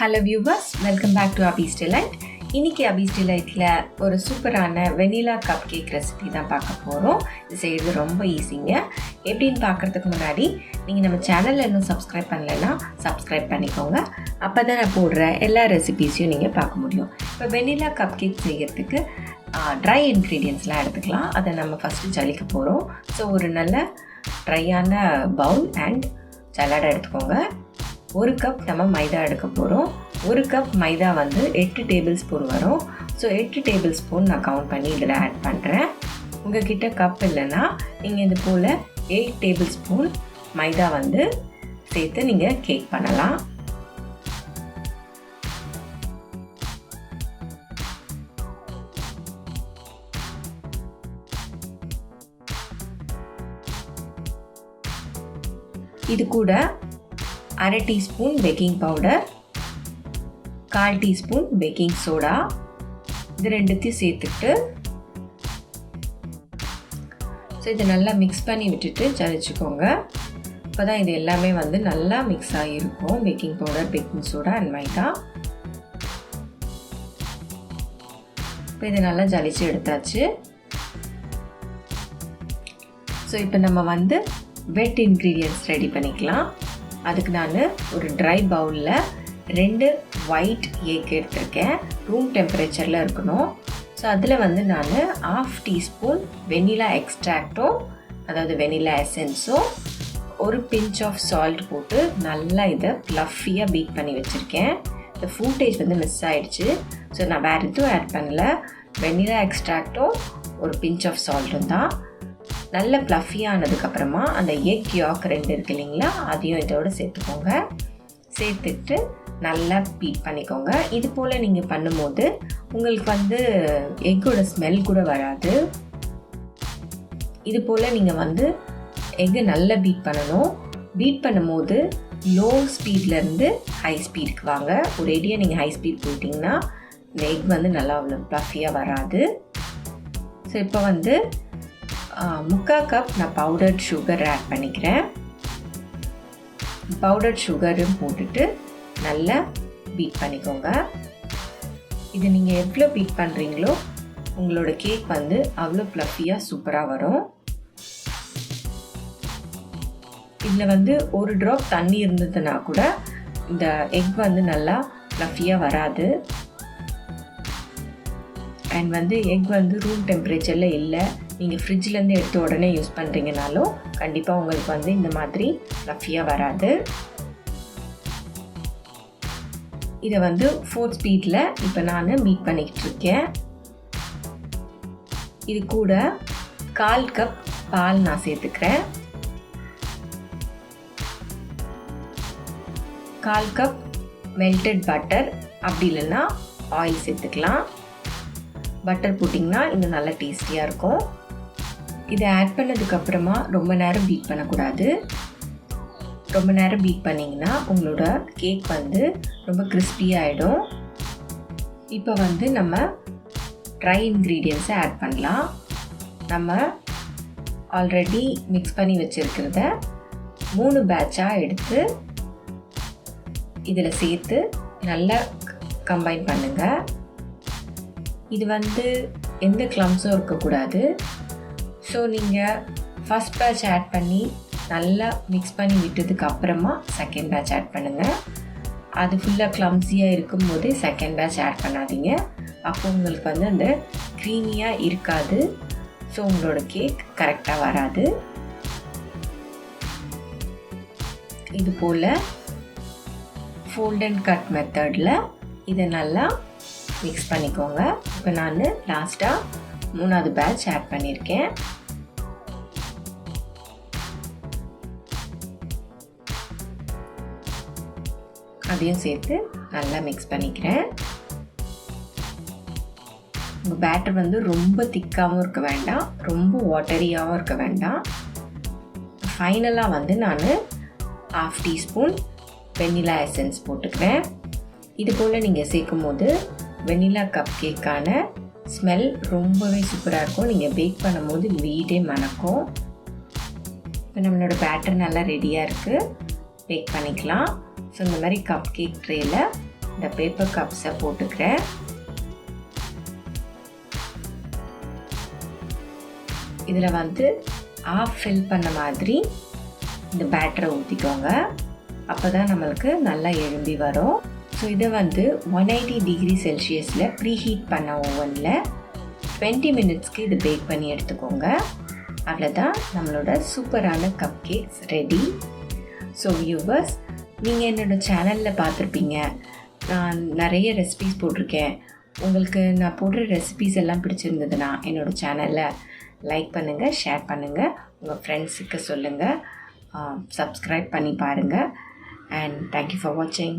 Hello viewers, welcome back to Abhi's Delight. இன்னைக்கு Abhi's Delightல ஒரு சூப்பரான வெனிலா கப் கேக் ரெசிபி தான் பார்க்க போகிறோம். இது செய்கிறது ரொம்ப ஈஸிங்க. எப்படின்னு பார்க்குறதுக்கு முன்னாடி நீங்கள் நம்ம சேனலில் இன்னும் சப்ஸ்கிரைப் பண்ணலைன்னா சப்ஸ்கிரைப் பண்ணிக்கோங்க. அப்போ தான் நான் போடுற எல்லா ரெசிபீஸையும் நீங்கள் பார்க்க முடியும். இப்போ வெனிலா கப் கேக் செய்கிறதுக்கு ட்ரை இன்க்ரீடியன்ட்ஸ்லாம் எடுத்துக்கலாம். அதை நம்ம ஃபஸ்ட்டு ஜலிக்க போகிறோம். ஸோ ஒரு நல்ல ட்ரையான பவுல் அண்ட் சலாடை எடுத்துக்கோங்க. 1 கப் நம்ம மைதா எடுக்க போகிறோம். 1 கப் மைதா வந்து 8 டேபிள் ஸ்பூன் வரும். ஸோ 8 டேபிள் ஸ்பூன் நான் கவுண்ட் பண்ணி இதில் ஆட் பண்ணுறேன். உங்கள் கிட்ட கப் இல்லைன்னா நீங்கள் இது போல் 8 டேபிள் ஸ்பூன் மைதா வந்து சேர்த்து நீங்கள் கேக் பண்ணலாம். இது கூட 1/2 teaspoon baking powder, 1/4 teaspoon baking soda, இது ரெண்டுத்தையும் சேர்த்துட்டு ஸோ இதை நல்லா மிக்ஸ் பண்ணி விட்டுட்டு ஜலிச்சுக்கோங்க. இப்போ தான் இது எல்லாமே வந்து நல்லா மிக்ஸ் ஆகியிருக்கும். Baking powder, baking soda and maida. இப்போ இதை நல்லா ஜலிச்சு எடுத்தாச்சு. ஸோ இப்போ நம்ம வந்து வெட் இன்க்ரீடியன்ட்ஸ் ரெடி பண்ணிக்கலாம். அதுக்கு நான் ஒரு ட்ரை பவுலில் 2 ஒயிட் எக் எடுத்திருக்கேன். ரூம் டெம்பரேச்சரில் இருக்கணும். ஸோ அதில் வந்து நான் 1/2 டீஸ்பூன் வெனிலா எக்ஸ்ட்ராக்டோ, அதாவது வெனிலா எசன்ஸோ, ஒரு பிஞ்ச் ஆஃப் சால்ட் போட்டு நல்லா இதை ப்ளஃபியாக பீட் பண்ணி வச்சுருக்கேன். இந்த ஃபூட்டேஜ் வந்து மிஸ் ஆகிடுச்சு. ஸோ நான் வேறு எதுவும் ஆட் பண்ணல. வெனிலா எக்ஸ்ட்ராக்டோ ஒரு பிஞ்ச் ஆஃப் சால்ட்டும் தான். நல்ல ப்ளஃபியானதுக்கப்புறமா அந்த எக் யாக் 2 இருக்குது இல்லைங்களா, அதையும் இதோடு சேர்த்துக்கோங்க. சேர்த்துட்டு நல்லா பீட் பண்ணிக்கோங்க. இது போல் நீங்கள் பண்ணும்போது உங்களுக்கு வந்து எக்கோட ஸ்மெல் கூட வராது. இது போல் நீங்கள் வந்து எக்கை நல்லா பீட் பண்ணணும். பீட் பண்ணும்போது லோ ஸ்பீட்லேருந்து ஹை ஸ்பீடுக்கு வாங்க. ஒரேடியாக நீங்கள் ஹை ஸ்பீட் போட்டிங்கன்னா இந்த எக் வந்து நல்லா அவ்வளோ ப்ளஃபியாக வராது. ஸோ இப்போ வந்து 3/4 கப் நான் பவுடர்ட் சுகர் ஆட் பண்ணிக்கிறேன். பவுடர்ட் சுகரும் போட்டுட்டு நல்லா பீட் பண்ணிக்கோங்க. இது நீங்கள் எவ்வளோ பீட் பண்ணுறீங்களோ உங்களோட கேக் வந்து அவ்வளோ ப்ளஃபியாக சூப்பராக வரும். இதில் வந்து ஒரு ட்ராப் தண்ணி இருந்ததுன்னா கூட இந்த எக் வந்து நல்லா ப்ளஃபியாக வராது. அண்ட் வந்து எக் வந்து ரூம் டெம்பரேச்சரில் இல்லை, நீங்கள் ஃப்ரிட்ஜ்லேருந்து எடுத்து உடனே யூஸ் பண்ணுறீங்கனாலும் கண்டிப்பாக உங்களுக்கு வந்து இந்த மாதிரி ஃப்ளஃபியாக வராது. இதை வந்து 4 ஸ்பீடில் இப்போ நான் பீட் பண்ணிக்கிட்டு இருக்கேன். இது கூட 1/4 கப் பால் நான் சேர்த்துக்கிறேன். 1/4 கப் மெல்டட் பட்டர், அப்படி இல்லைன்னா ஆயில் சேர்த்துக்கலாம். பட்டர் போட்டிங்கன்னா இன்னும் நல்லா டேஸ்டியாக இருக்கும். இதை ஆட் பண்ணதுக்கப்புறமா ரொம்ப நேரம் பீட் பண்ணக்கூடாது. ரொம்ப நேரம் பீட் பண்ணிங்கன்னா உங்களோட கேக் வந்து ரொம்ப கிறிஸ்பியாகிடும். இப்போ வந்து நம்ம ட்ரை இன்க்ரீடியன்ட்ஸை ஆட் பண்ணலாம். நம்ம ஆல்ரெடி மிக்ஸ் பண்ணி வச்சுருக்கிறத 3 பேட்சாக எடுத்து இதில் சேர்த்து நல்லா கம்பைன் பண்ணுங்கள். இது வந்து எந்த க்ளம்ஸும் இருக்கக்கூடாது. ஸோ நீங்கள் ஃபஸ்ட் பேட்ச் ஆட் பண்ணி நல்லா மிக்ஸ் பண்ணி விட்டதுக்கு அப்புறமா செகண்ட் பேட்ச் ஆட் பண்ணுங்கள். அது ஃபுல்லாக க்ளம்ஸியாக இருக்கும்போது செகண்ட் பேட்ச் ஆட் பண்ணாதீங்க. அப்போ உங்களுக்கு வந்து அந்த க்ரீமியாக இருக்காது. ஸோ உங்களோட கேக் கரெக்டாக வராது. இது போல் ஃபோல்ட் அண்ட் கட் மெத்தடில் இதை நல்லா மிக்ஸ் பண்ணிக்கோங்க. இப்போ நான் லாஸ்ட்டாக 3வது பேட்ச் ஆட் பண்ணியிருக்கேன். அதையும் சேர்த்து நல்லா மிக்ஸ் பண்ணிக்கிறேன். உங்கள் பேட்டர் வந்து ரொம்ப திக்காகவும் இருக்க வேண்டாம், ரொம்ப வாட்டரியாகவும் இருக்க வேண்டாம். ஃபைனலாக வந்து நான் 1/2 டீஸ்பூன் வெனிலா எசன்ஸ் போட்டுக்கிறேன். இது போல் நீங்கள் சேர்க்கும் போது வெனிலா கப் கேக்கான ஸ்மெல் ரொம்பவே சூப்பராக இருக்கும். நீங்கள் பேக் பண்ணும்போது வீடே மணக்கும். இப்போ நம்மளோட பேட்டர் நல்லா ரெடியாக இருக்குது. பேக் பண்ணிக்கலாம். ஸோ இந்த மாதிரி கப் கேக் ட்ரேயில் இந்த பேப்பர் கப்ஸை போட்டுக்கிறேன். இதில் வந்து ஆஃப் ஃபில் பண்ண மாதிரி இந்த பேட்டரை ஊற்றிக்கோங்க. அப்போ தான் நம்மளுக்கு நல்லா எழும்பி வரும். ஸோ இதை வந்து 180 டிகிரி செல்சியஸில் ப்ரீஹீட் பண்ண ஓவனில் 20 மினிட்ஸ்க்கு இது பேக் பண்ணி எடுத்துக்கோங்க. அவ்வளோதான், நம்மளோட சூப்பரான cup cakes ready. So viewers, நீங்கள் என்னோடய சேனலில் பார்த்துருப்பீங்க, நான் நிறைய ரெசிபீஸ் போட்டிருக்கேன். உங்களுக்கு நான் போடுற ரெசிபீஸ் எல்லாம் பிடிச்சிருந்ததுன்னா என்னோடய சேனலில் லைக் பண்ணுங்கள், ஷேர் பண்ணுங்கள், உங்கள் ஃப்ரெண்ட்ஸுக்கு சொல்லுங்கள், சப்ஸ்கிரைப் பண்ணி பாருங்கள். And thank you for watching.